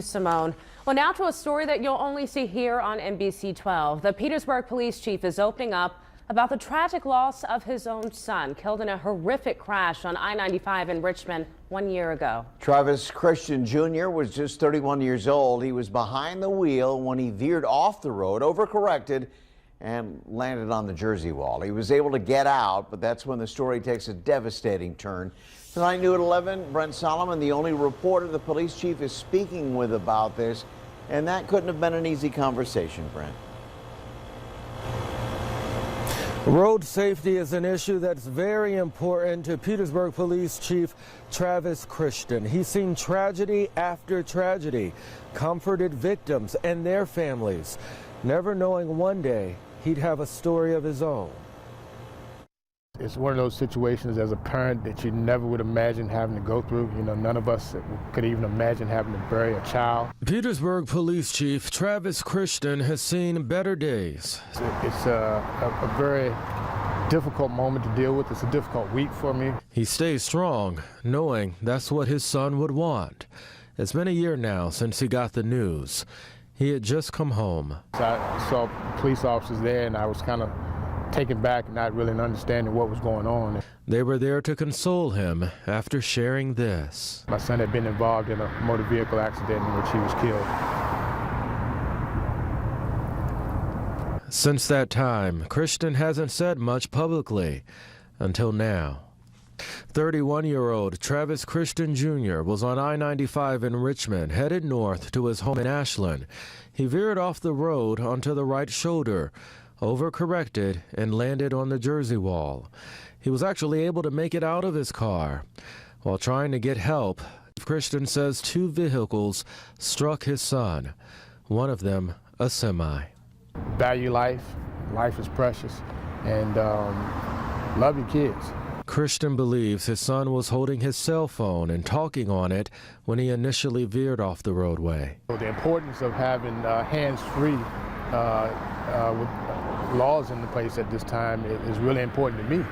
Simone. Well, now to a story that you'll only see here on NBC 12. The Petersburg Police Chief is opening up about the tragic loss of his own son, killed in a horrific crash on I-95 in Richmond 1 year ago. Travis Christian Jr. was just 31 years old. He was behind the wheel when he veered off the road, overcorrected, and landed on the Jersey wall. He was able to get out, but that's when the story takes a devastating turn. Tonight, new at 11, Brent Solomon, the only reporter the police chief is speaking with about this, and that couldn't have been an easy conversation, Brent. Road safety is an issue that's very important to Petersburg Police Chief Travis Christian. He's seen tragedy after tragedy, comforted victims and their families, never knowing one day he'd have a story of his own. It's one of those situations as a parent that you never would imagine having to go through. You know, none of us could even imagine having to bury a child. Petersburg Police Chief Travis Christian has seen better days. It's a very difficult moment to deal with. It's a difficult week for me. He stays strong, knowing that's what his son would want. It's been a year now since he got the news. He had just come home. I saw police officers there, and I was kind of taken back and not really understanding what was going on. They were there to console him after sharing this. My son had been involved in a motor vehicle accident in which he was killed. Since that time, Christian hasn't said much publicly until now. 31-year-old Travis Christian Jr. was on I-95 in Richmond, headed north to his home in Ashland. He veered off the road onto the right shoulder, overcorrected, and landed on the Jersey wall. He was actually able to make it out of his car. While trying to get help, Christian says two vehicles struck his son, one of them a semi. Value life. Life is precious. And love your kids. Christian believes his son was holding his cell phone and talking on it when he initially veered off the roadway. The importance of having hands-free with laws in place at this time is really important to me.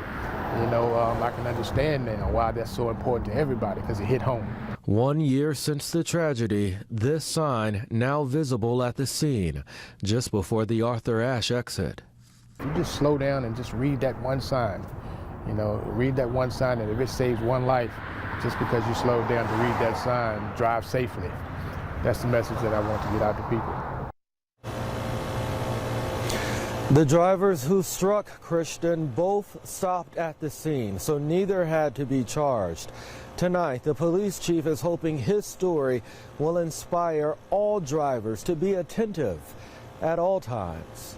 You know, I can understand now why that's so important to everybody, because it hit home. 1 year since the tragedy, this sign now visible at the scene, just before the Arthur Ashe exit. If you just slow down and just read that one sign, you know, read that one sign, and if it saves one life, just because you slowed down to read that sign, drive safely. That's the message that I want to get out to people. The drivers who struck Christian both stopped at the scene, so neither had to be charged. Tonight, the police chief is hoping his story will inspire all drivers to be attentive at all times.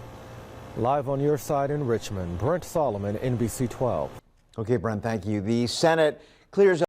Live on your side in Richmond, Brent Solomon, NBC 12. Okay, Brent, thank you. The Senate clears